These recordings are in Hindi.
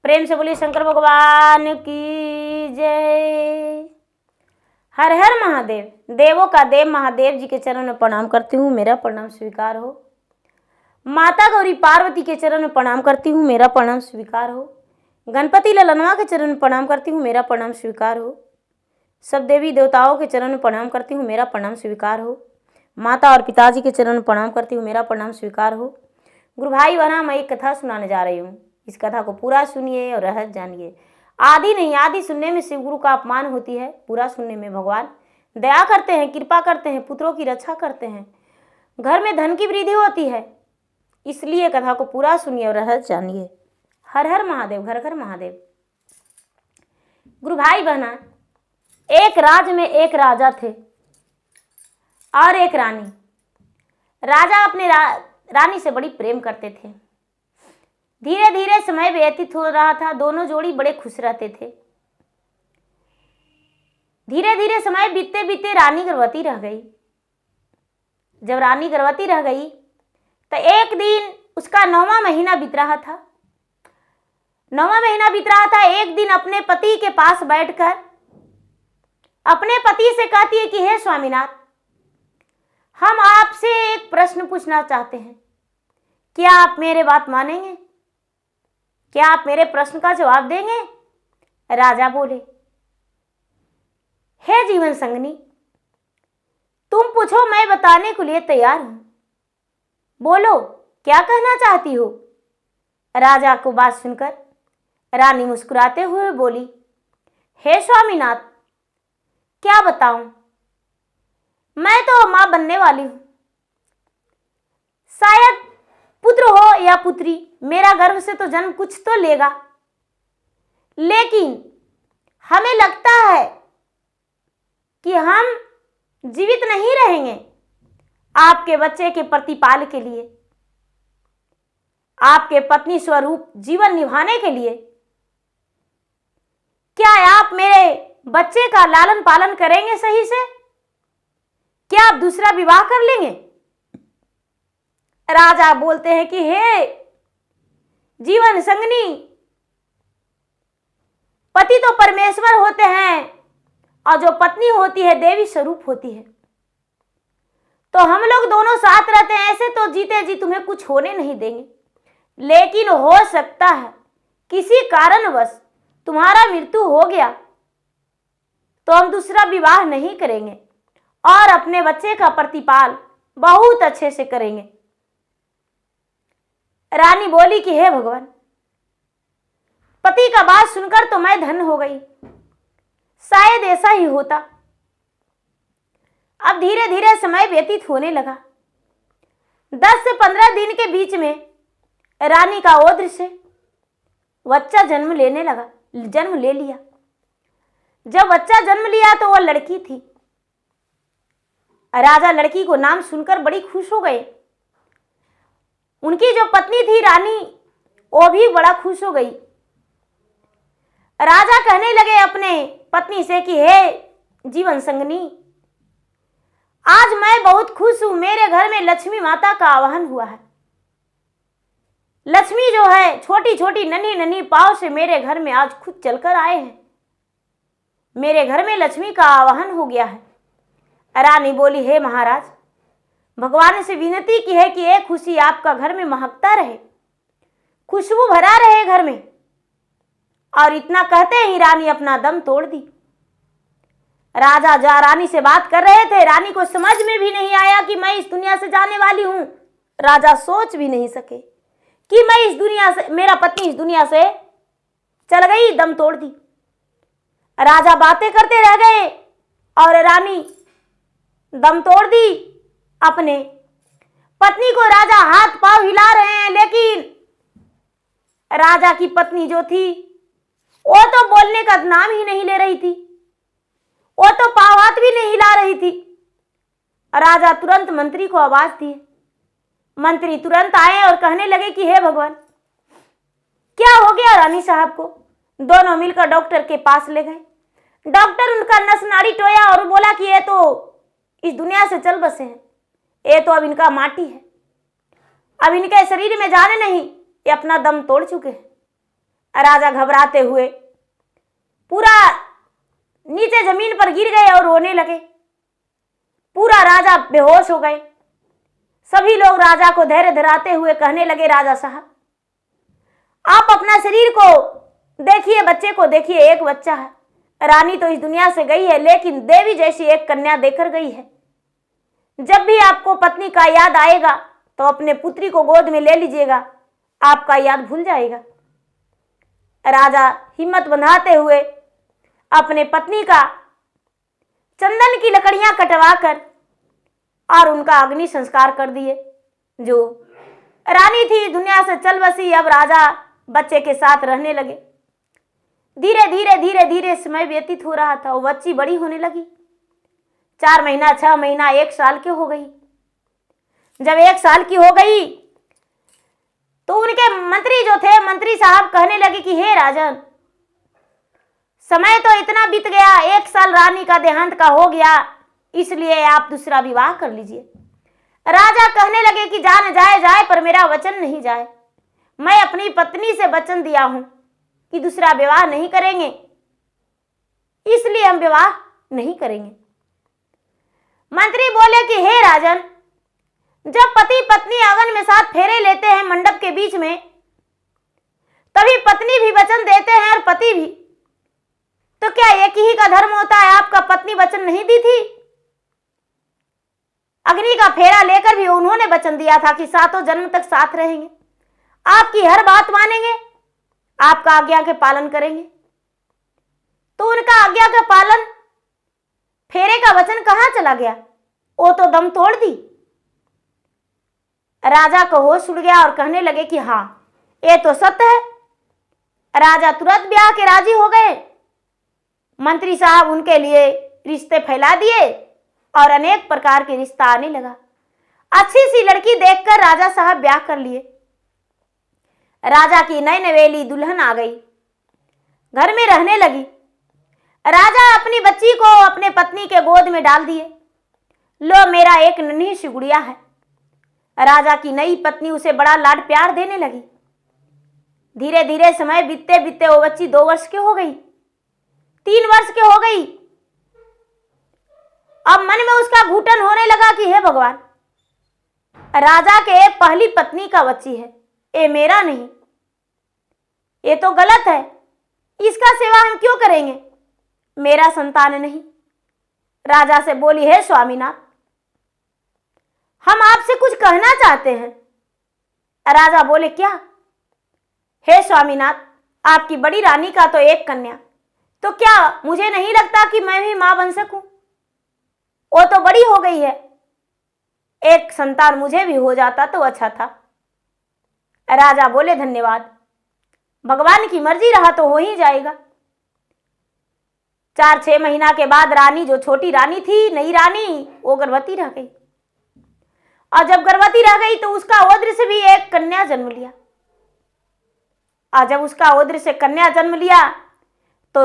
प्रेम से बोलिए शंकर भगवान की जय। हर हर महादेव। देवों का देव महादेव जी के चरण में प्रणाम करती हूँ, मेरा प्रणाम स्वीकार हो। माता गौरी पार्वती के चरण में प्रणाम करती हूँ, मेरा प्रणाम स्वीकार हो। गणपति ललनवा के चरण में प्रणाम करती हूँ, मेरा प्रणाम स्वीकार हो। सब देवी देवताओं के चरण में प्रणाम करती हूँ, मेरा प्रणाम स्वीकार हो। माता और पिताजी के चरण में प्रणाम करती हूँ, मेरा प्रणाम स्वीकार हो। गुरु भाई बहना, मैं एक कथा सुनाने जा रही हूँ। इस कथा को पूरा सुनिए और रहस्य जानिए। आदि नहीं, आदि सुनने में शिव गुरु का अपमान होती है, पूरा सुनने में भगवान दया करते हैं, कृपा करते हैं, पुत्रों की रक्षा करते हैं, घर में धन की वृद्धि होती है। इसलिए कथा को पूरा सुनिए और रहस्य जानिए। हर हर महादेव, घर घर महादेव। गुरु भाई बहना, एक राज्य में एक राजा थे और एक रानी। राजा अपने रानी से बड़ी प्रेम करते थे। धीरे धीरे समय व्यतीत हो रहा था, दोनों जोड़ी बड़े खुश रहते थे। धीरे धीरे समय बीतते बीतते रानी गर्भवती रह गई। जब रानी गर्भवती रह गई तो एक दिन उसका 9वां महीना बीत रहा था। 9वां महीना बीत रहा था। एक दिन अपने पति के पास बैठकर अपने पति से कहती है कि हे स्वामीनाथ, हम आपसे एक प्रश्न पूछना चाहते हैं, क्या आप मेरे बात मानेंगे? क्या आप मेरे प्रश्न का जवाब देंगे? राजा बोले, हे जीवन संगनी, तुम पूछो, मैं बताने के लिए तैयार हूं। बोलो, क्या कहना चाहती हो? राजा को बात सुनकर रानी मुस्कुराते हुए बोली, हे स्वामीनाथ, क्या बताऊं, मैं तो मां बनने वाली हूं। शायद पुत्र हो या पुत्री, मेरा गर्भ से तो जन्म कुछ तो लेगा, लेकिन हमें लगता है कि हम जीवित नहीं रहेंगे आपके बच्चे के प्रतिपाल के लिए, आपके पत्नी स्वरूप जीवन निभाने के लिए। क्या आप मेरे बच्चे का लालन पालन करेंगे सही से? क्या आप दूसरा विवाह कर लेंगे? राजा बोलते हैं कि हे जीवन संगनी, पति तो परमेश्वर होते हैं और जो पत्नी होती है देवी स्वरूप होती है। तो हम लोग दोनों साथ रहते हैं, ऐसे तो जीते जी तुम्हें कुछ होने नहीं देंगे, लेकिन हो सकता है किसी कारणवश तुम्हारा मृत्यु हो गया तो हम दूसरा विवाह नहीं करेंगे और अपने बच्चे का प्रतिपाल बहुत अच्छे से करेंगे। रानी बोली कि हे भगवान, पति का बात सुनकर तो मैं धन्य हो गई, शायद ऐसा ही होता। अब धीरे धीरे समय व्यतीत होने लगा। 10 से 15 दिन के बीच में रानी का ओद्र से बच्चा जन्म ले लिया। जब बच्चा जन्म लिया तो वह लड़की थी। राजा लड़की को नाम सुनकर बड़ी खुश हो गए। उनकी जो पत्नी थी रानी, वो भी बड़ा खुश हो गई। राजा कहने लगे अपने पत्नी से कि हे जीवन संगनी, आज मैं बहुत खुश हूं, मेरे घर में लक्ष्मी माता का आवाहन हुआ है। लक्ष्मी जो है छोटी छोटी नन्ही नन्ही पांव से मेरे घर में आज खुद चलकर आए हैं। मेरे घर में लक्ष्मी का आवाहन हो गया है। रानी बोली, हे महाराज, भगवान से विनती की है कि एक खुशी आपका घर में महकता रहे, खुशबू भरा रहे घर में। और इतना कहते ही रानी अपना दम तोड़ दी। राजा जा रानी से बात कर रहे थे। रानी को समझ में भी नहीं आया कि मैं इस दुनिया से जाने वाली हूं। राजा सोच भी नहीं सके कि मैं इस दुनिया से, मेरा पत्नी इस दुनिया से चल गई, दम तोड़ दी। राजा बातें करते रह गए और रानी दम तोड़ दी। अपने पत्नी को राजा हाथ पांव हिला रहे हैं, लेकिन राजा की पत्नी जो थी वो तो बोलने का नाम ही नहीं ले रही थी, वो तो पांव हाथ भी नहीं हिला रही थी। राजा तुरंत मंत्री को आवाज दिए। मंत्री तुरंत आए और कहने लगे कि हे भगवान, क्या हो गया रानी साहब को? दोनों मिलकर डॉक्टर के पास ले गए। डॉक्टर उनका नस नाड़ी टोया और बोला कि ये तो इस दुनिया से चल बसे हैं, ये तो अब इनका माटी है, अब इनके शरीर में जाने नहीं, ये अपना दम तोड़ चुके हैं। राजा घबराते हुए पूरा नीचे जमीन पर गिर गए और रोने लगे। पूरा राजा बेहोश हो गए। सभी लोग राजा को धैर्य धराते हुए कहने लगे, राजा साहब आप अपना शरीर को देखिए, बच्चे को देखिए, एक बच्चा है। रानी तो इस दुनिया से गई है, लेकिन देवी जैसी एक कन्या देकर गई है। जब भी आपको पत्नी का याद आएगा तो अपने पुत्री को गोद में ले लीजिएगा, आपका याद भूल जाएगा। राजा हिम्मत बंधाते हुए अपने पत्नी का चंदन की लकड़ियां कटवाकर और उनका अग्नि संस्कार कर दिए। जो रानी थी दुनिया से चल बसी, अब राजा बच्चे के साथ रहने लगे। धीरे धीरे धीरे धीरे समय व्यतीत हो रहा था। वो बच्ची बड़ी होने लगी। 4 महीना, 6 महीना, 1 साल की हो गई। जब 1 साल की हो गई तो उनके मंत्री जो थे, मंत्री साहब कहने लगे कि हे राजन, समय तो इतना बीत गया, 1 साल रानी का देहांत का हो गया, इसलिए आप दूसरा विवाह कर लीजिए। राजा कहने लगे कि जान जाए जाए पर मेरा वचन नहीं जाए। मैं अपनी पत्नी से वचन दिया हूं कि दूसरा विवाह नहीं करेंगे, इसलिए हम विवाह नहीं करेंगे। मंत्री बोले कि हे राजन, जब पति पत्नी आंगन में साथ फेरे लेते हैं मंडप के बीच में, तभी पत्नी भी वचन देते हैं और पति भी। तो क्या एक ही का धर्म होता है? आपका पत्नी वचन नहीं दी थी? अग्नि का फेरा लेकर भी उन्होंने वचन दिया था कि 7 जन्म तक साथ रहेंगे, आपकी हर बात मानेंगे, आपका आज्ञा के पालन करेंगे। तो उनका आज्ञा का पालन, फेरे का वचन कहां चला गया? वो तो दम तोड़ दी। राजा को होश उड़ गया और कहने लगे कि हाँ, ये तो सत्य है। राजा तुरंत ब्याह के राजी हो गए। मंत्री साहब उनके लिए रिश्ते फैला दिए और अनेक प्रकार के रिश्ता आने लगा। अच्छी सी लड़की देखकर राजा साहब ब्याह कर लिए। राजा की नई नवेली दुल्हन आ गई, घर में रहने लगी। राजा अपनी बच्ची को अपने पत्नी के गोद में डाल दिए। लो, मेरा एक नन्ही सी गुड़िया है। राजा की नई पत्नी उसे बड़ा लाड प्यार देने लगी। धीरे धीरे समय बीतते बीतते वो बच्ची 2 वर्ष की हो गई, 3 वर्ष की हो गई। अब मन में उसका घुटन होने लगा कि हे भगवान, राजा के पहली पत्नी का बच्ची है, ये मेरा नहीं, ये तो गलत है। इसका सेवा हम क्यों करेंगे? मेरा संतान नहीं। राजा से बोली, हे स्वामीनाथ, हम आपसे कुछ कहना चाहते हैं। राजा बोले, क्या? हे स्वामीनाथ, आपकी बड़ी रानी का तो एक कन्या, तो क्या मुझे नहीं लगता कि मैं भी मां बन सकूं? वो तो बड़ी हो गई है, एक संतान मुझे भी हो जाता तो अच्छा था। राजा बोले, धन्यवाद, भगवान की मर्जी रहा तो हो ही जाएगा। 4-6 महीना के बाद रानी, जो छोटी रानी थी, नई रानी, वो गर्भवती रह गई। और जब गर्भवती रह गई तो उसका ओद्र से भी एक कन्या जन्म लिया। और जब उसका ओद्र से कन्या जन्म लिया तो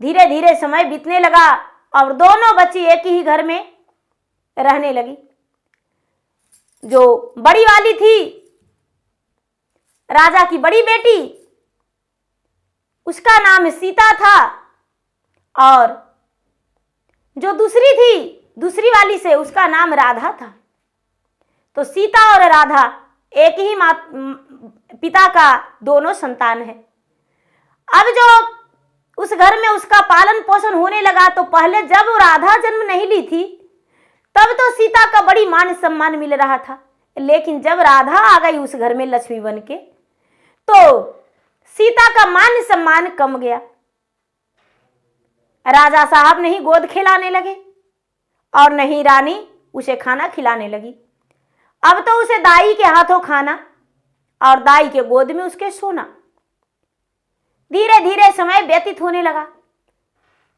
धीरे धीरे समय बीतने लगा और दोनों बच्ची एक ही घर में रहने लगी। जो बड़ी वाली थी, राजा की बड़ी बेटी, उसका नाम सीता था, और जो दूसरी थी, दूसरी वाली से, उसका नाम राधा था। तो सीता और राधा एक ही पिता का दोनों संतान है। अब जो उस घर में उसका पालन पोषण होने लगा, तो पहले जब राधा जन्म नहीं ली थी तब तो सीता का बड़ी मान सम्मान मिल रहा था, लेकिन जब राधा आ गई उस घर में लक्ष्मी बन के, तो सीता का मान सम्मान कम गया। राजा साहब नहीं गोद खिलाने लगे और नहीं रानी उसे खाना खिलाने लगी। अब तो उसे दाई के हाथों खाना और दाई के गोद में उसके सोना। धीरे धीरे समय व्यतीत होने लगा।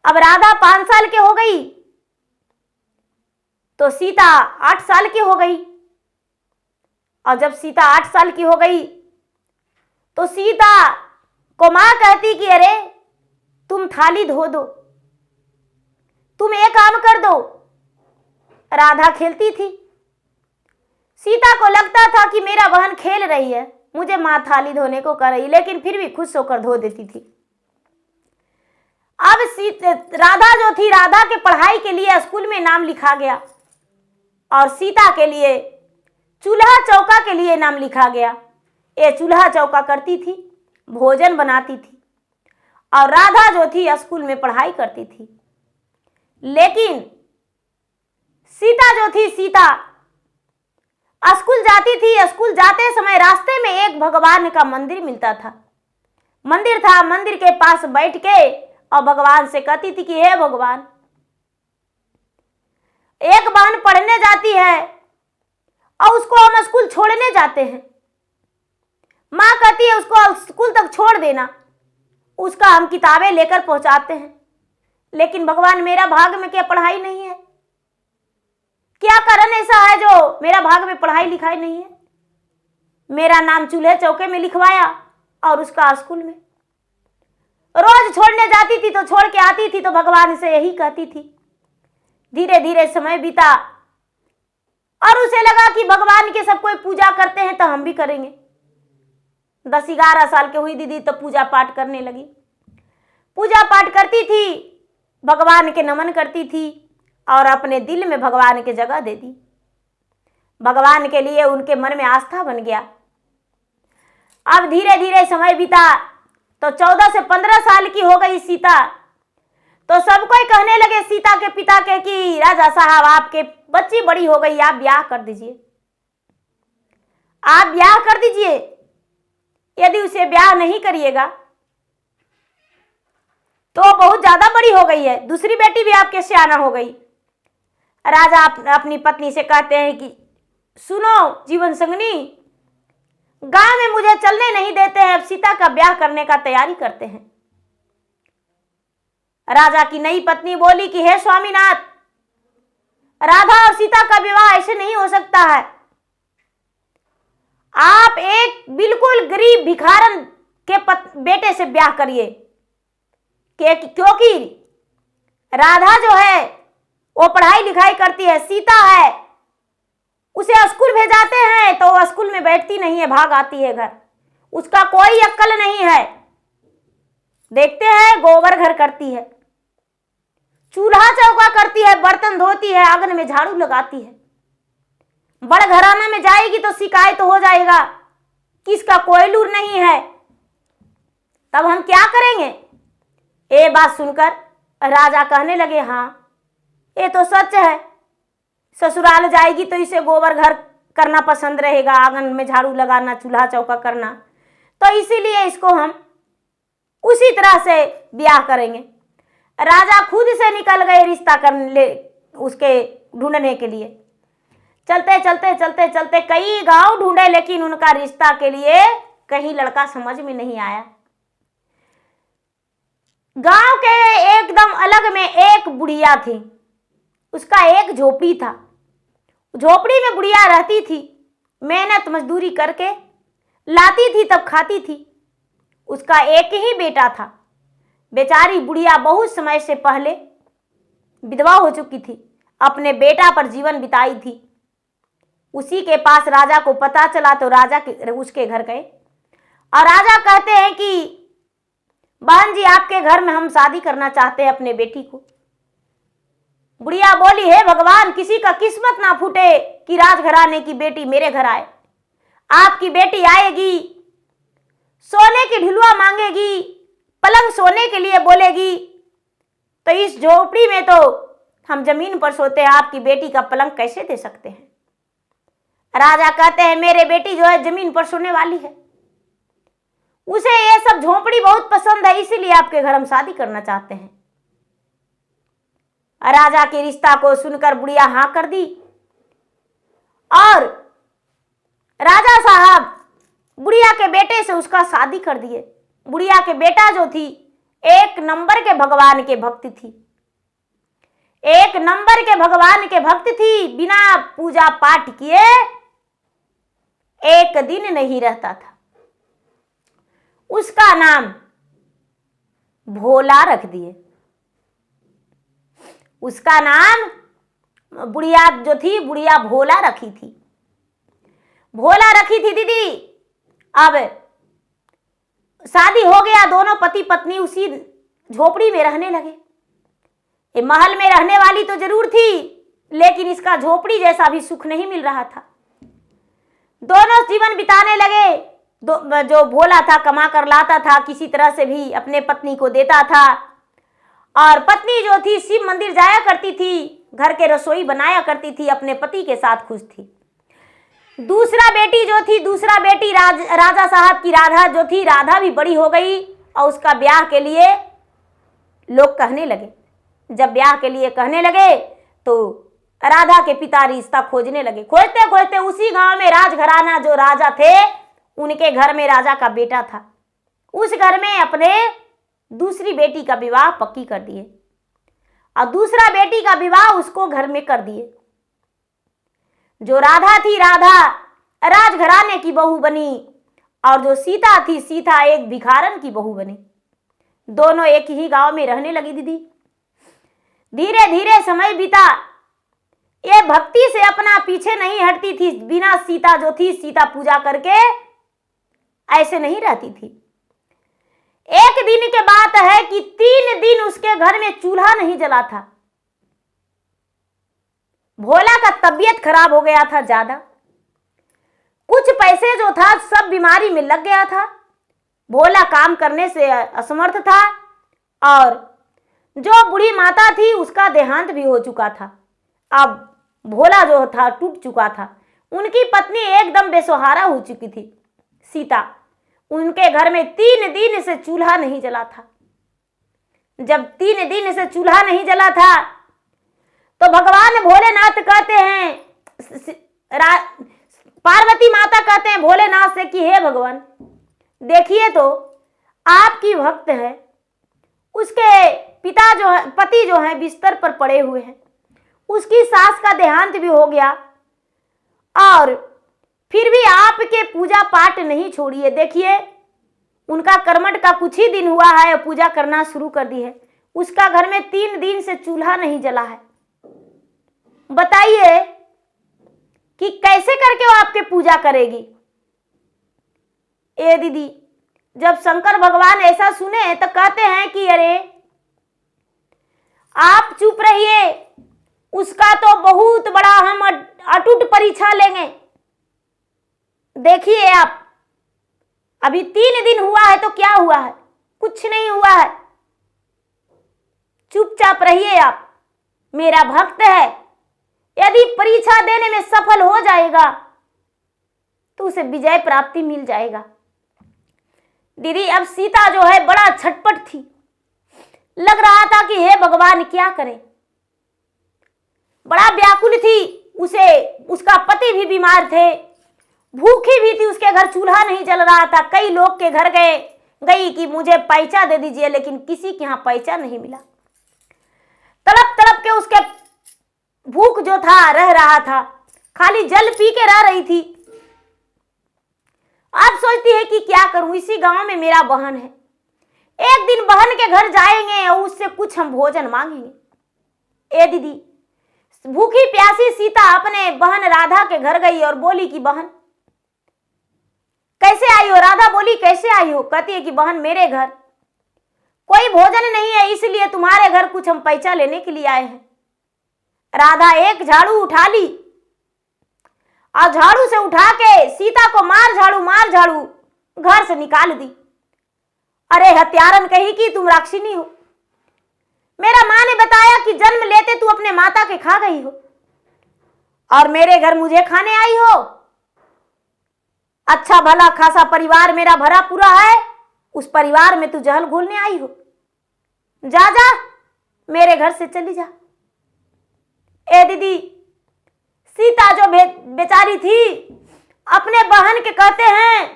अब राधा 5 साल की हो गई तो सीता 8 साल की हो गई। और जब सीता 8 साल की हो गई तो सीता को मां कहती कि अरे तुम थाली धो दो, तुम एक काम कर दो। राधा खेलती थी। सीता को लगता था कि मेरा बहन खेल रही है, मुझे माँ थाली धोने को कर रही, लेकिन फिर भी खुश होकर धो देती थी। अब राधा जो थी, राधा के पढ़ाई के लिए स्कूल में नाम लिखा गया और सीता के लिए चूल्हा चौका के लिए नाम लिखा गया। ये चूल्हा चौका करती थी, भोजन बनाती थी और राधा जो थी स्कूल में पढ़ाई करती थी। लेकिन सीता जो थी, सीता स्कूल जाती थी। स्कूल जाते समय रास्ते में एक भगवान का मंदिर मिलता था, मंदिर था। मंदिर के पास बैठ के और भगवान से कहती थी कि हे भगवान, एक बहन पढ़ने जाती है और उसको हम स्कूल छोड़ने जाते हैं। माँ कहती है उसको स्कूल तक छोड़ देना, उसका हम किताबें लेकर पहुंचाते हैं। लेकिन भगवान, मेरा भाग में क्या पढ़ाई नहीं है? क्या कारण ऐसा है जो मेरा भाग में पढ़ाई लिखाई नहीं है? मेरा नाम चूल्हे चौके में लिखवाया और उसका स्कूल में। रोज छोड़ने जाती थी तो छोड़ के आती थी तो भगवान से यही कहती थी। धीरे धीरे समय बीता और उसे लगा कि भगवान के सब कोई पूजा करते हैं तो हम भी करेंगे। 10-11 साल की हुई दीदी तो पूजा पाठ करने लगी। पूजा पाठ करती थी, भगवान के नमन करती थी और अपने दिल में भगवान के जगह दे दी। भगवान के लिए उनके मन में आस्था बन गया। अब धीरे धीरे समय बीता तो 14 से 15 साल की हो गई सीता। तो सब कोई कहने लगे सीता के पिता के कि राजा साहब, आपके बच्ची बड़ी हो गई, आप ब्याह कर दीजिए, आप ब्याह कर दीजिए। यदि उसे ब्याह नहीं करिएगा तो बहुत ज्यादा बड़ी हो गई है, दूसरी बेटी भी आपके सयाना हो गई। राजा अपनी पत्नी से कहते हैं कि सुनो जीवन संगनी, गांव में मुझे चलने नहीं देते हैं, अब सीता का ब्याह करने का तैयारी करते हैं। राजा की नई पत्नी बोली कि हे स्वामीनाथ, राधा और सीता का विवाह ऐसे नहीं हो सकता है। आप एक बिल्कुल गरीब भिखारन के बेटे से ब्याह करिए, क्योंकि राधा जो है वो पढ़ाई लिखाई करती है, सीता है उसे स्कूल भेजाते हैं तो वो स्कूल में बैठती नहीं है, भाग आती है घर, उसका कोई अक्ल नहीं है। देखते हैं गोबर घर करती है, चूल्हा चौका करती है, बर्तन धोती है, आंगन में झाड़ू लगाती है। बड़ घराना में जाएगी तो शिकायत हो जाएगा कि इसका कोई लूर नहीं है, तब हम क्या करेंगे? ये बात सुनकर राजा कहने लगे, हाँ ये तो सच है, ससुराल जाएगी तो इसे गोबर घर करना पसंद रहेगा, आंगन में झाड़ू लगाना, चूल्हा चौका करना, तो इसीलिए इसको हम उसी तरह से ब्याह करेंगे। राजा खुद से निकल गए रिश्ता करने उसके ढूंढने के लिए। चलते चलते चलते चलते कई गांव ढूंढे, लेकिन उनका रिश्ता के लिए कहीं लड़का समझ में नहीं आया। गांव के एकदम अलग में एक बुढ़िया थी, उसका एक झोपड़ी था। झोपड़ी में बुढ़िया रहती थी, मेहनत मजदूरी करके लाती थी तब खाती थी। उसका एक ही बेटा था। बेचारी बुढ़िया बहुत समय से पहले विधवा हो चुकी थी, अपने बेटा पर जीवन बिताई थी। उसी के पास राजा को पता चला तो राजा उसके घर गए और राजा कहते हैं कि बहन जी, आपके घर में हम शादी करना चाहते हैं अपने बेटी को। बुढ़िया बोली, हे भगवान, किसी का किस्मत ना फूटे कि राजघराने की बेटी मेरे घर आए। आपकी बेटी आएगी, सोने की ढिलुआ मांगेगी, पलंग सोने के लिए बोलेगी, तो इस झोपड़ी में तो हम जमीन पर सोते हैं, आपकी बेटी का पलंग कैसे दे सकते हैं? राजा कहते हैं मेरे बेटी जो है जमीन पर सोने वाली है, उसे ये सब झोपड़ी बहुत पसंद है, इसीलिए आपके घर हम शादी करना चाहते हैं। राजा के रिश्ता को सुनकर बुढ़िया हाँ कर दी और राजा साहब बुढ़िया के बेटे से उसका शादी कर दिए। बुढ़िया के बेटा जो थी एक नंबर के भगवान के भक्त थी, एक नंबर के भगवान के भक्त थी, बिना पूजा पाठ किए एक दिन नहीं रहता था। उसका नाम भोला रख दिए। उसका नाम बुढ़िया जो थी, बुढ़िया भोला रखी थी। भोला रखी थी दीदी। अब शादी हो गया, दोनों पति पत्नी उसी झोपड़ी में रहने लगे। ये महल में रहने वाली तो जरूर थी, लेकिन इसका झोपड़ी जैसा भी सुख नहीं मिल रहा था। दोनों जीवन बिताने लगे। जो भोला था कमा कर लाता था, किसी तरह से भी अपने पत्नी को देता था, और पत्नी जो थी शिव मंदिर जाया करती थी, घर के रसोई बनाया करती थी, अपने पति के साथ खुश थी। दूसरा बेटी राजा साहब की राधा जो थी, राधा भी बड़ी हो गई और उसका ब्याह के लिए लोग कहने लगे। जब ब्याह के लिए कहने लगे तो राधा के पिता रिश्ता खोजने लगे। खोजते खोजते उसी गांव में राजघराना जो राजा थे, उनके घर में राजा का बेटा था। उस घर में अपने दूसरी बेटी का विवाह पक्की कर दिए और दूसरा बेटी का विवाह उसको घर में कर दिए। जो राधा थी, राधा राजघराने की बहू बनी, और जो सीता थी, सीता एक भिखारन की बहू बनी। दोनों एक ही गांव में रहने लगी। दीदी धीरे धीरे समय बीता। ये भक्ति से अपना पीछे नहीं हटती थी। बिना सीता जो थी, सीता पूजा करके ऐसे नहीं रहती थी। एक दिन के बात है कि 3 दिन उसके घर में चूल्हा नहीं जला था। भोला का तबीयत खराब हो गया था ज्यादा। कुछ पैसे जो था सब बीमारी में लग गया था। भोला काम करने से असमर्थ था, और जो बूढ़ी माता थी उसका देहांत भी हो चुका था। अब भोला जो था टूट चुका था। उनकी पत्नी एकदम बेसहारा हो चुकी थी, सीता। उनके घर में 3 दिन से चूल्हा नहीं जला था। जब 3 दिन से चूल्हा नहीं जला था तो भगवान भोलेनाथ कहते हैं, पार्वती माता कहते हैं भोलेनाथ से कि हे भगवान, देखिए तो आपकी भक्त है, उसके पिता जो है, पति जो है बिस्तर पर पड़े हुए हैं, उसकी सास का देहांत भी हो गया, और फिर भी आपके पूजा पाठ नहीं छोड़िए। देखिए उनका कर्मठ का कुछ ही दिन हुआ है और पूजा करना शुरू कर दी है। उसका घर में 3 दिन से चूल्हा नहीं जला है। बताइए कि कैसे करके वो आपके पूजा करेगी। ए दीदी, जब शंकर भगवान ऐसा सुने तो कहते हैं कि अरे आप चुप रहिए, उसका तो बहुत बड़ा हम अटूट परीक्षा लेंगे। देखिए आप, अभी 3 दिन हुआ है तो क्या हुआ है? कुछ नहीं हुआ है। चुपचाप रहिए आप, मेरा भक्त है। यदि परीक्षा देने में सफल हो जाएगा तो उसे विजय प्राप्ति मिल जाएगा। दीदी अब सीता जो है बड़ा छटपट थी। लग रहा था कि हे भगवान क्या करें। बड़ा व्याकुल थी। उसका पति भी बीमार थे, भूखी भी थी, उसके घर चूल्हा नहीं जल रहा था। कई लोग के घर गई कि मुझे पैसा दे दीजिए, लेकिन किसी के यहाँ पैसा नहीं मिला। तड़प तड़प के उसके भूख जो था रह रहा था, खाली जल पी के रह रही थी। अब सोचती है कि क्या करूं, इसी गांव में मेरा बहन है, एक दिन बहन के घर जाएंगे और उससे कुछ हम भोजन मांगेंगे। ए दीदी, भूखी प्यासी सीता अपने बहन राधा के घर गई और बोली कि बहन कैसे आई हो? राधा बोली कैसे आई हो? कहती है कि बहन मेरे घर कोई भोजन नहीं है, इसलिए तुम्हारे घर कुछ हम पैसा लेने के लिए आए हैं। राधा एक झाड़ू उठा ली और झाड़ू से उठा के सीता को मार झाड़ू घर से निकाल दी। अरे हत्यारन कही कि तुम राक्षिनी हो। मेरा माँ ने बताया कि जन्म लेते तू अपने माता के खा गई हो और मेरे घर मुझे खाने आई हो। अच्छा भला खासा परिवार मेरा भरा पूरा है, उस परिवार में तू जहल घोलने आई हो। जा जा मेरे घर से चली जा। ए दीदी, सीता जो बेचारी थी अपने बहन के कहते हैं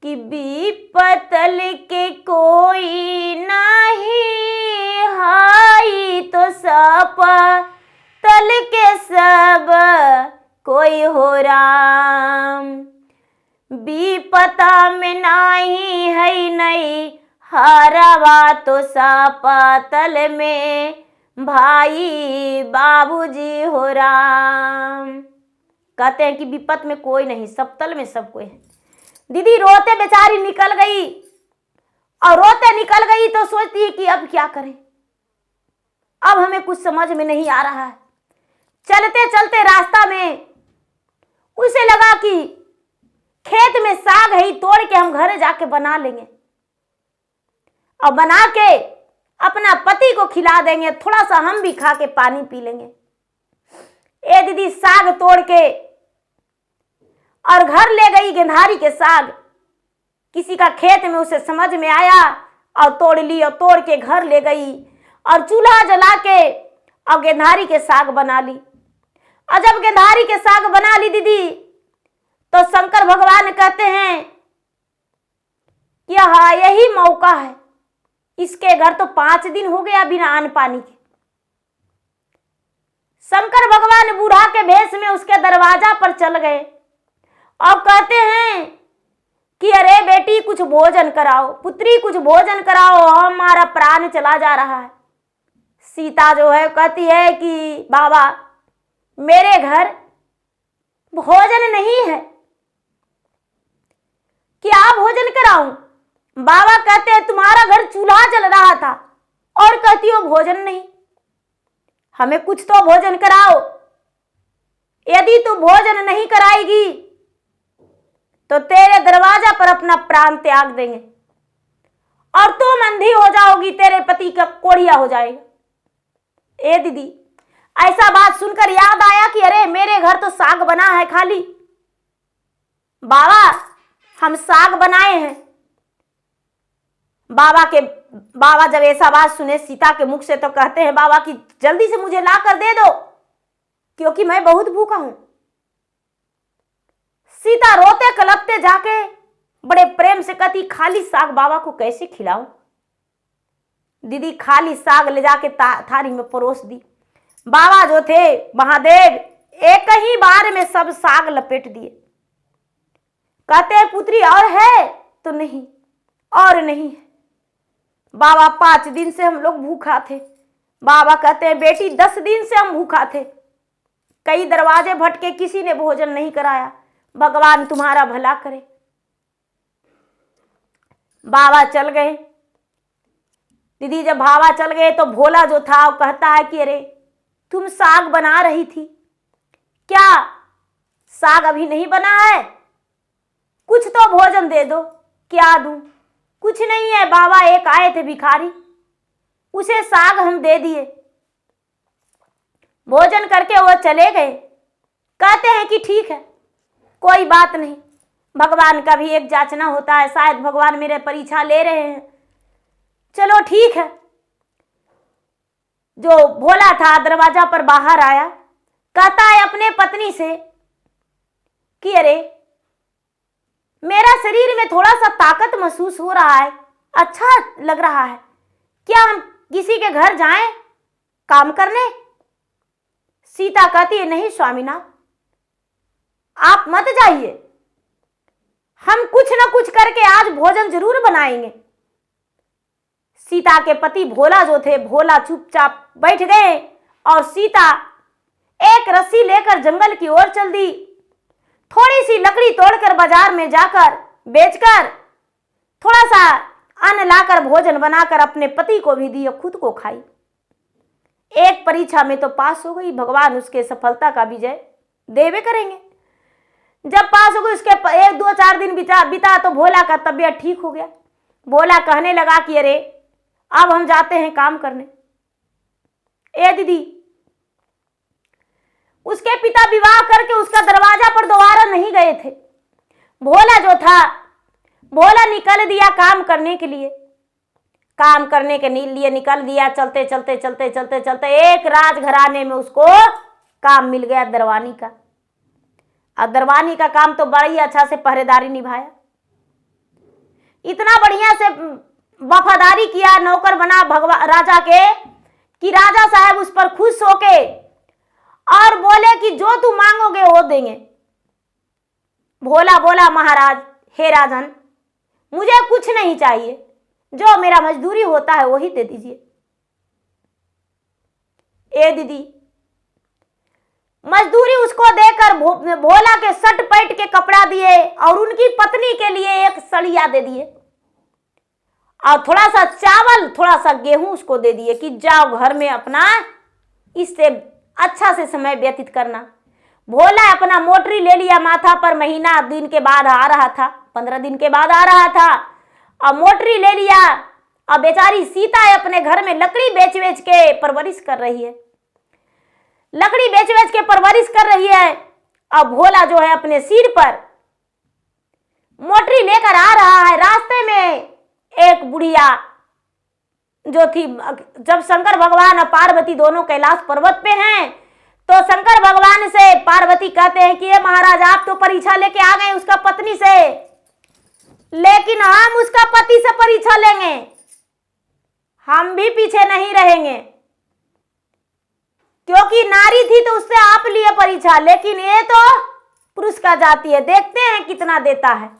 कि विपतल के कोई नहीं हाई, तो सप तल के सब कोई हो राम। विपता में नाही है नहीं हरवा, तो सप तल में भाई बाबूजी हो राम। कहते हैं कि विपत में कोई नहीं, सब तल में सब कोई है। दीदी रोते बेचारी निकल गई, और रोते निकल गई तो सोचती है कि अब क्या करें, अब हमें कुछ समझ में नहीं आ रहा है। चलते चलते रास्ता में उसे लगा कि खेत में साग है, तोड़ के हम घर जाके बना लेंगे और बना के अपना पति को खिला देंगे, थोड़ा सा हम भी खा के पानी पी लेंगे। ए दीदी साग तोड़ के और घर ले गई गेंधारी के साग। किसी का खेत में उसे समझ में आया और तोड़ ली, और तोड़ के घर ले गई और चूल्हा जला के और गेंधारी के साग बना ली। और जब गेंधारी के साग बना ली दीदी, तो शंकर भगवान कहते हैं कि हाँ यही मौका है, इसके घर तो 5 दिन हो गया बिना अन्न पानी के। शंकर भगवान बूढ़ा के भेष में उसके दरवाजा पर चल गए और कहते हैं कि अरे बेटी कुछ भोजन कराओ, पुत्री कुछ भोजन कराओ, हमारा प्राण चला जा रहा है। सीता जो है कहती है कि बाबा मेरे घर भोजन नहीं है, क्या भोजन कराऊं? बाबा कहते हैं तुम्हारा घर चूल्हा जल रहा था और कहती हो भोजन नहीं, हमें कुछ तो भोजन कराओ। यदि तू भोजन नहीं कराएगी तो तेरे दरवाजा पर अपना प्राण त्याग देंगे और तुम अंधी हो जाओगी, तेरे पति का कोढ़िया हो जाएगा। ए दीदी ऐसा बात सुनकर याद आया कि अरे मेरे घर तो साग बना है खाली, बाबा हम साग बनाए हैं। बाबा जब ऐसा बात सुने सीता के मुख से तो कहते हैं बाबा कि जल्दी से मुझे ला कर दे दो, क्योंकि मैं बहुत भूखा हूं। सीता रोते कलपते जाके बड़े प्रेम से कहती खाली साग बाबा को कैसे खिलाऊं? दीदी खाली साग ले जाके थाली में परोस दी। बाबा जो थे महादेव एक ही बार में सब साग लपेट दिए। कहते हैं पुत्री और है? तो नहीं, और नहीं है बाबा, 5 दिन से हम लोग भूखा थे। बाबा कहते हैं बेटी 10 दिन से हम भूखा थे, कई दरवाजे भटके, किसी ने भोजन नहीं कराया, भगवान तुम्हारा भला करे। बाबा चल गए। दीदी जब बाबा चल गए तो भोला जो था वो कहता है कि अरे तुम साग बना रही थी, क्या साग अभी नहीं बना है? कुछ तो भोजन दे दो। क्या दूं? कुछ नहीं है बाबा, एक आए थे भिखारी, उसे साग हम दे दिए। भोजन करके वो चले गए। कहते हैं कि ठीक है कोई बात नहीं, भगवान का भी एक जांचना होता है, शायद भगवान मेरे परीक्षा ले रहे हैं, चलो ठीक है। जो भोला था दरवाजा पर बाहर आया, कहता है अपने पत्नी से कि अरे मेरा शरीर में थोड़ा सा ताकत महसूस हो रहा है, अच्छा लग रहा है, क्या हम किसी के घर जाएं काम करने? सीता कहती है नहीं स्वामीनाथ, आप मत जाइए, हम कुछ न कुछ करके आज भोजन जरूर बनाएंगे। सीता के पति भोला जो थे, भोला चुपचाप बैठ गए और सीता एक रस्सी लेकर जंगल की ओर चल दी। थोड़ी सी लकड़ी तोड़कर बाजार में जाकर बेचकर थोड़ा सा अन्न लाकर भोजन बनाकर अपने पति को भी दी और खुद को खाई। एक परीक्षा में तो पास हो गई, भगवान उसके सफलता का विजय देवे करेंगे। जब पास हो गई उसके 1-2-4 दिन बिता तो भोला का तबीयत ठीक हो गया। भोला कहने लगा कि अरे अब हम जाते हैं काम करने। ए दीदी उसके पिता विवाह करके उसका दरवाजा पर दोबारा नहीं गए थे। भोला जो था, भोला निकल दिया काम करने के लिए, काम करने के लिए निकल दिया। चलते चलते चलते चलते चलते एक राजघराने में उसको काम मिल गया दरवानी का। और दरवानी का काम तो बड़ा ही अच्छा से पहरेदारी निभाया, इतना बढ़िया से वफादारी किया, नौकर बना राजा के कि राजा साहब उस पर खुश होके और बोले कि जो तू मांगोगे वो देंगे। भोला बोला महाराज हे राजन, मुझे कुछ नहीं चाहिए, जो मेरा मजदूरी होता है वही दे दीजिए। ए दीदी मजदूरी उसको देकर भोला के शर्ट पैंट के कपड़ा दिए और उनकी पत्नी के लिए एक सड़िया दे दिए और थोड़ा सा चावल, थोड़ा सा गेहूं उसको दे दिए कि जाओ घर में अपना इससे अच्छा से समय व्यतीत करना। भोला अपना मोटरी ले लिया माथा पर, महीना दिन के बाद आ रहा था, 15 दिन के बाद आ रहा था, और मोटरी ले लिया। अब बेचारी सीता अपने घर में लकड़ी बेच बेच के परवरिश कर रही है, लकड़ी बेच बेच के परवरिश कर रही है। अब भोला जो है अपने सिर पर मोटरी लेकर आ रहा है। रास्ते में एक बुढ़िया जो थी, जब शंकर भगवान और पार्वती दोनों कैलाश पर्वत पे हैं, तो शंकर भगवान से पार्वती कहते हैं कि ये महाराज आप तो परीक्षा लेके आ गए उसका पत्नी से, लेकिन हम उसका पति से परीक्षा लेंगे, हम भी पीछे नहीं रहेंगे, क्योंकि नारी थी तो उससे आप लिए परीक्षा, लेकिन ये तो पुरुष का जाति है, देखते हैं कितना देता है।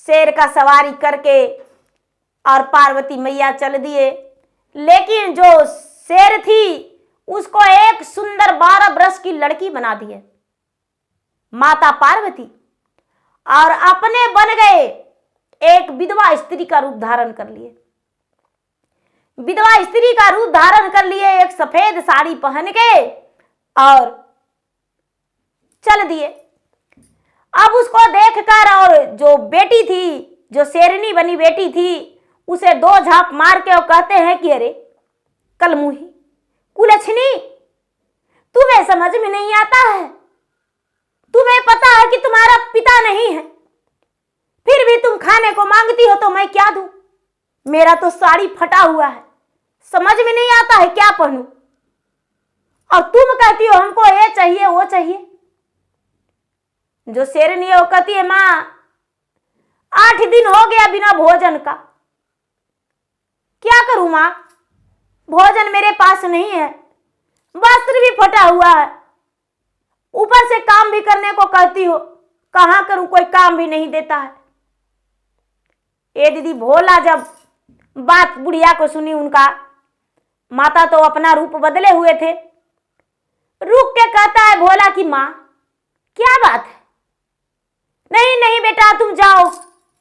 शेर का सवारी करके और पार्वती मैया चल दिए, लेकिन जो शेर थी उसको एक सुंदर 12 वर्ष की लड़की बना दी है माता पार्वती, और अपने बन गए एक विधवा स्त्री का रूप धारण कर लिए, विधवा स्त्री का रूप धारण कर लिए, एक सफेद साड़ी पहन के और चल दिए। अब उसको देखकर और जो बेटी थी, जो शेरनी बनी बेटी थी, उसे 2 झाप मार के और कहते हैं कि अरे कलमुही कुलछनी, तुम्हें समझ में नहीं आता है, तुम्हें पता है कि तुम्हारा पिता नहीं है, फिर भी तुम खाने को मांगती हो तो मैं क्या दूं, मेरा तो साड़ी फटा हुआ है, समझ में नहीं आता है क्या पहनूं, और तुम कहती हो हमको ये चाहिए वो चाहिए। जो शेरनी है वो कहती है मां 8 दिन हो गया बिना भोजन का, क्या करूं मां, भोजन मेरे पास नहीं है, वस्त्र भी फटा हुआ है, ऊपर से काम भी करने को कहती हो, कहां करूं, कोई काम भी नहीं देता है। ए दीदी, भोला जब बात बुढ़िया को सुनी, उनका माता तो अपना रूप बदले हुए थे, रुक के कहता है भोला की मां क्या बात है, नहीं नहीं बेटा तुम जाओ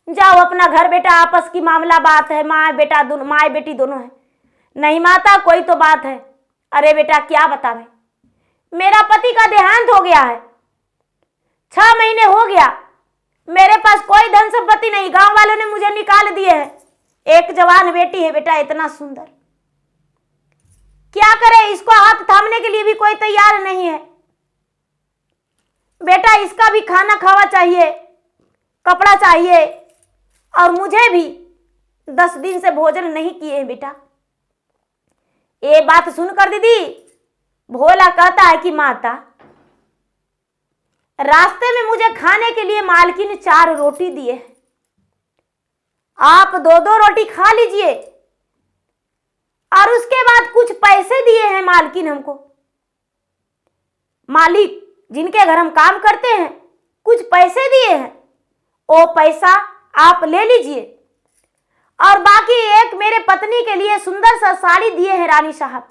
जाओ अपना घर, बेटा आपस की मामला बात है, माँ बेटा दोनों, माँ बेटी दोनों है। नहीं माता कोई तो बात है। अरे बेटा क्या बतावे, मेरा पति का देहांत हो गया है, 6 महीने हो गया, मेरे पास कोई धन संपत्ति नहीं, गांव वालों ने मुझे निकाल दिए है, एक जवान बेटी है बेटा इतना सुंदर, क्या करे, इसको हाथ थामने के लिए भी कोई तैयार नहीं है, बेटा इसका भी खाना खावा चाहिए, कपड़ा चाहिए, और मुझे भी 10 दिन से भोजन नहीं किए हैं बेटा। ये बात सुनकर दीदी भोला कहता है कि माता रास्ते में मुझे खाने के लिए मालकिन ने 4 रोटी दिए हैं, आप 2-2 रोटी खा लीजिए, और उसके बाद कुछ पैसे दिए हैं मालकिन हमको, मालिक जिनके घर हम काम करते हैं कुछ पैसे दिए हैं, वो पैसा आप ले लीजिए, और बाकी एक मेरे पत्नी के लिए सुंदर सा साड़ी दिए हैं रानी साहब,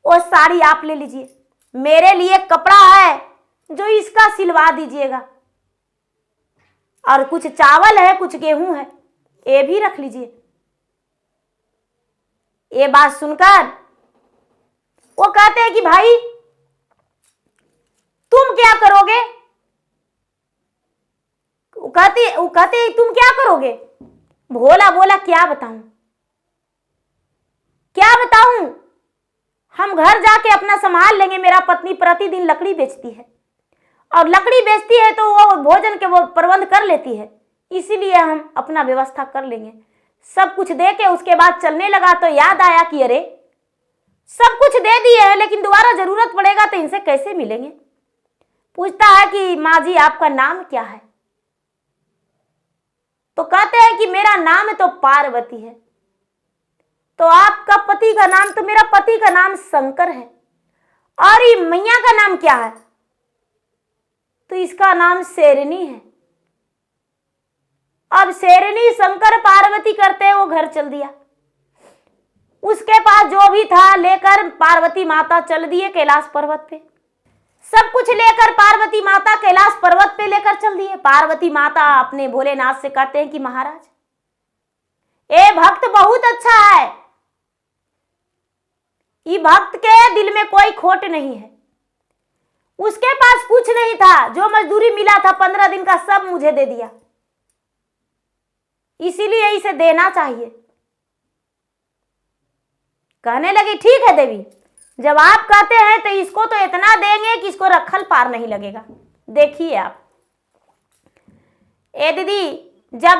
वो साड़ी आप ले लीजिए, मेरे लिए कपड़ा है जो इसका सिलवा दीजिएगा, और कुछ चावल है कुछ गेहूं है ये भी रख लीजिए। ये बात सुनकर वो कहते हैं कि भाई तुम क्या करोगे, वो कहते हैं तुम क्या करोगे। भोला बोला क्या बताऊं, क्या बताऊं, हम घर जाके अपना संभाल लेंगे, मेरा पत्नी प्रतिदिन लकड़ी बेचती है, और लकड़ी बेचती है तो वो भोजन के वो प्रबंध कर लेती है, इसीलिए हम अपना व्यवस्था कर लेंगे। सब कुछ दे के उसके बाद चलने लगा तो याद आया कि अरे सब कुछ दे दिए हैं लेकिन दोबारा जरूरत पड़ेगा तो इनसे कैसे मिलेंगे। पूछता है कि माँ जी आपका नाम क्या है, तो कहते हैं कि मेरा नाम तो पार्वती है, तो आपका पति का नाम, तो मेरा पति का नाम शंकर है, और ये मैया का नाम क्या है, तो इसका नाम शेरनी है। अब शेरनी शंकर पार्वती करते वो घर चल दिया। उसके पास जो भी था लेकर पार्वती माता चल दिए कैलाश पर्वत पे। सब कुछ लेकर पार्वती माता कैलाश पर्वत पे लेकर चल दिए। पार्वती माता अपने भोलेनाथ से कहते हैं कि महाराज, ये भक्त बहुत अच्छा है, ये भक्त के दिल में कोई खोट नहीं है। उसके पास कुछ नहीं था, जो मजदूरी मिला था 15 दिन का सब मुझे दे दिया, इसीलिए इसे देना चाहिए। कहने लगी ठीक है देवी, जब आप कहते हैं तो इसको तो इतना देंगे कि इसको रखल पार नहीं लगेगा। देखिए आप, ए दीदी, जब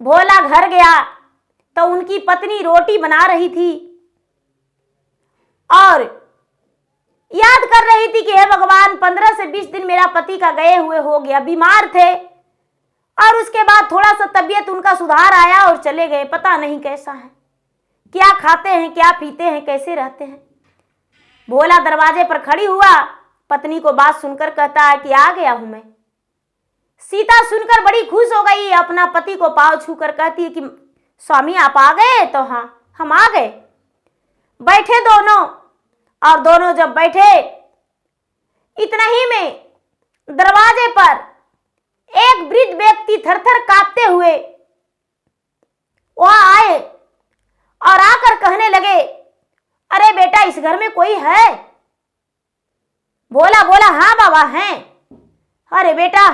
भोला घर गया तो उनकी पत्नी रोटी बना रही थी और याद कर रही थी कि हे भगवान, 15 से 20 दिन मेरा पति का गए हुए हो गया, बीमार थे और उसके बाद थोड़ा सा तबीयत उनका सुधार आया और चले गए। पता नहीं कैसा है, क्या खाते हैं, क्या पीते हैं, कैसे रहते हैं। भोला दरवाजे पर खड़ी हुआ, पत्नी को बात सुनकर कहता है कि आ गया हूं मैं। सीता सुनकर बड़ी खुश हो गई, अपना पति को पांव छूकर कहती है कि स्वामी आप आ गए? तो हाँ, हम आ गए। बैठे दोनों, और दोनों जब बैठे, इतना ही में दरवाजे पर एक वृद्ध व्यक्ति थरथर कांपते हुए वहां आए और आकर कहने लगे, अरे बेटा, इस घर में कोई है? भोला बोला, हाँ बाबा हैं। अरे बेटा,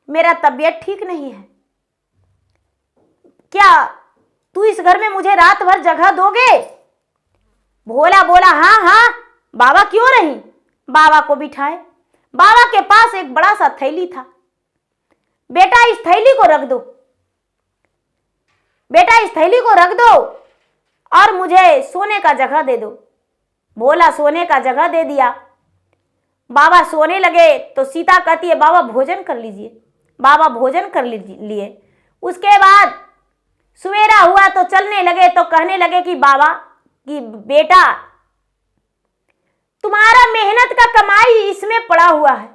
मेरा तबीयत ठीक नहीं है, क्या तू इस घर में मुझे रात भर जगह दोगे? भोला बोला, हाँ हाँ बाबा, क्यों नहीं। बाबा को बिठाए। बाबा के पास एक बड़ा सा थैली था। बेटा इस थैली को रख दो, बेटा इस थैली को रख दो और मुझे सोने का जगह दे दो। भोला सोने का जगह दे दिया। बाबा सोने लगे तो सीता कहती है, बाबा भोजन कर लीजिए। बाबा भोजन कर लिए। उसके बाद सवेरा हुआ तो चलने लगे तो कहने लगे कि बाबा, कि बेटा, तुम्हारा मेहनत का कमाई इसमें पड़ा हुआ है,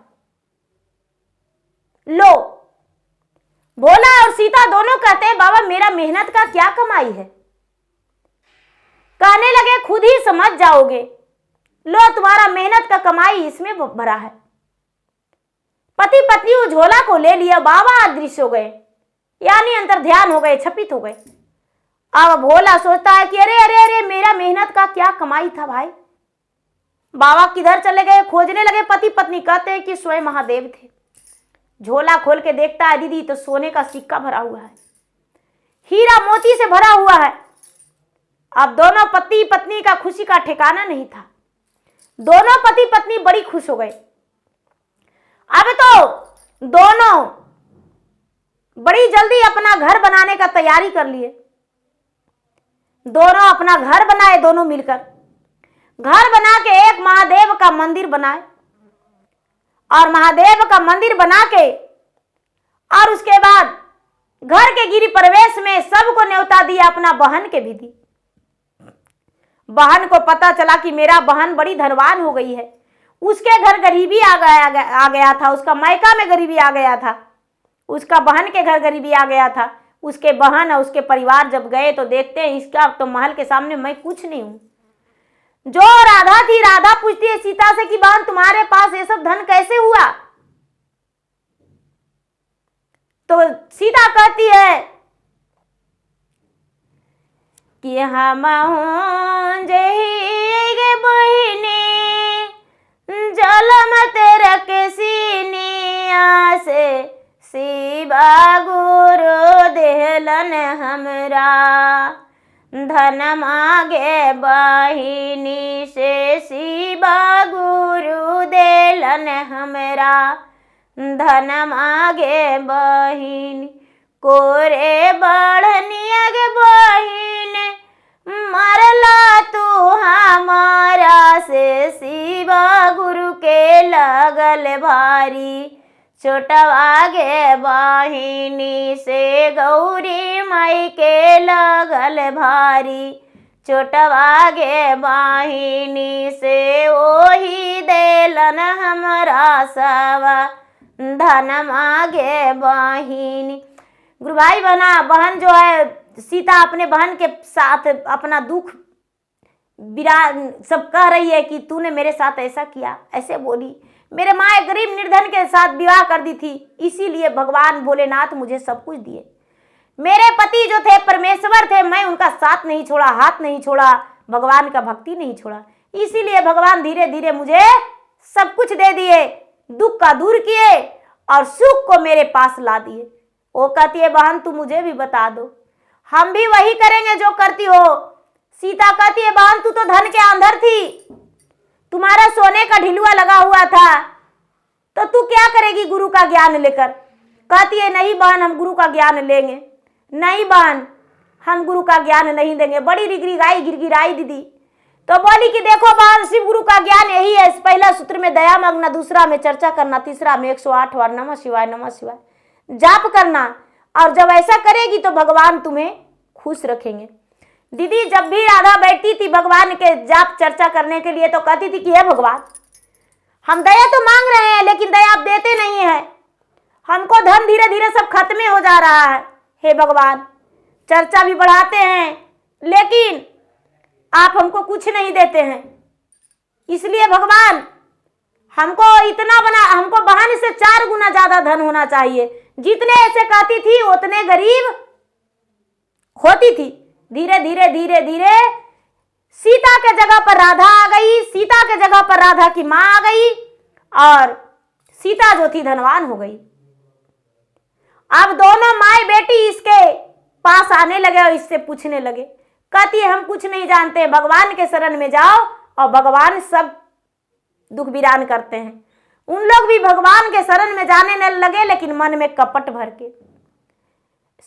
लो। भोला और सीता दोनों कहते हैं, बाबा मेरा मेहनत का क्या कमाई है? कहने लगे, खुद ही समझ जाओगे, लो तुम्हारा मेहनत का कमाई इसमें भरा है। पति पत्नी उस झोला को ले लिया। बाबा अदृश्य हो गए, यानी अंतर ध्यान हो गए, छपित हो गए। अब भोला सोचता है कि अरे अरे अरे, मेरा मेहनत का क्या कमाई था भाई। बाबा किधर चले गए, खोजने लगे। पति पत्नी कहते हैं कि स्वयं महादेव थे। झोला खोल के देखता है दीदी, तो सोने का सिक्का भरा हुआ है, हीरा मोती से भरा हुआ है। अब दोनों पति पत्नी का खुशी का ठिकाना नहीं था। दोनों पति पत्नी बड़ी खुश हो गए। अब तो दोनों बड़ी जल्दी अपना घर बनाने का तैयारी कर लिए। दोनों अपना घर बनाए, दोनों मिलकर घर बना के एक महादेव का मंदिर बनाए और महादेव का मंदिर बना के और उसके बाद घर के गिरी प्रवेश में सबको न्योता दिया, अपना बहन के भी दी। बहन को पता चला कि मेरा बहन बड़ी धनवान हो गई है। उसके घर गरीबी आ गया था, उसका मायका में गरीबी आ गया था, उसका बहन के घर गरीबी आ गया था। उसके बहन और उसके परिवार जब गए तो देखते हैं, इसका तो महल के सामने मैं कुछ नहीं हूं। जो राधा थी, राधा पूछती है सीता से कि बहन तुम्हारे पास ये सब धन कैसे हुआ? तो सीता कहती है कि हम जही बहिनी जलम तेरा के सीनिया से शिवा गुरु देहलन हमरा, धन मागे बहिनी से शिवा गुरु देलन हमरा, धन मागे बहिनी कोरे बढ़निया गे बहिन, मरला तू हमारा से शिवा गुरु के लगल भारी, छोटवा गे बहिनी से गौरी माई के लगल भारी, छोटवा गे बहिनी से ओही देलन हमरा सवा, धन मागे बहिनी। गुरु भाई बहन जो है सीता अपने बहन के साथ अपना दुख बिरा सब कह रही है कि तूने मेरे साथ ऐसा किया, ऐसे बोली। मेरे माँ एक गरीब निर्धन के साथ विवाह कर दी थी, इसीलिए भगवान भोलेनाथ मुझे सब कुछ दिए। मेरे पति जो थे परमेश्वर थे, मैं उनका साथ नहीं छोड़ा, हाथ नहीं छोड़ा, भगवान का भक्ति नहीं छोड़ा, इसीलिए भगवान धीरे धीरे मुझे सब कुछ दे दिए, दुख का दूर किए और सुख को मेरे पास ला दिए। वो कहती है बहन तू मुझे भी बता दो, हम भी वही करेंगे जो करती हो। सीता कहती है बहन तू तो धन के अंदर थी, तुम्हारा सोने का ढिलुआ लगा हुआ था, तो तू क्या करेगी गुरु का ज्ञान लेकर। कहती है नहीं बहन हम गुरु का ज्ञान लेंगे, नहीं बहन हम गुरु का ज्ञान नहीं देंगे। बड़ी गिड़गिड़ाई दीदी। तो बोली कि देखो बहन शिव गुरु का ज्ञान यही है, इस पहला सूत्र में दया मांगना, दूसरा में चर्चा करना, तीसरा में 108 बार नमः शिवाय जाप करना, और जब ऐसा करेगी तो भगवान तुम्हें खुश रखेंगे। दीदी जब भी राधा बैठती थी भगवान के जाप चर्चा करने के लिए तो कहती थी कि हे भगवान हम दया तो मांग रहे हैं लेकिन दया आप देते नहीं है, हमको धन धीरे धीरे सब खत्म हो जा रहा है, हे भगवान चर्चा भी बढ़ाते हैं लेकिन आप हमको कुछ नहीं देते हैं, इसलिए भगवान हमको इतना बना, हमको बहन से 4 गुना ज्यादा धन होना चाहिए। जितने ऐसे कहती थी उतने गरीब होती थी। धीरे धीरे धीरे धीरे सीता के जगह पर राधा आ गई, सीता के जगह पर राधा की मां आ गई और सीता जो थी धनवान हो गई। अब दोनों माए बेटी इसके पास आने लगे और इससे पूछने लगे, कहती है हम कुछ नहीं जानते, भगवान के शरण में जाओ और भगवान सब दुख विरान करते हैं। उन लोग भी भगवान के शरण में जाने न लगे लेकिन मन में कपट भर के।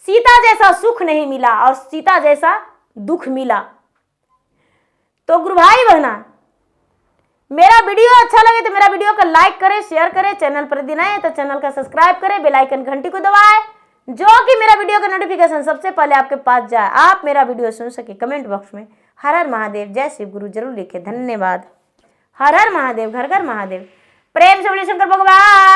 सीता जैसा सुख नहीं मिला और सीता जैसा दुख मिला। तो गुरु भाई बहना मेरा वीडियो अच्छा लगे तो मेरा वीडियो को लाइक करें, शेयर करें, चैनल पर दिन आए तो चैनल का सब्सक्राइब करें, बेल आइकन घंटी को दबाएं जो कि मेरा वीडियो का नोटिफिकेशन सबसे पहले आपके पास जाए, आप मेरा वीडियो सुन सके। कमेंट बॉक्स में हर हर महादेव जय शिव गुरु जरूर लिखे। धन्यवाद। हर हर महादेव, घर घर महादेव। प्रेम से बोले शंकर भगवान।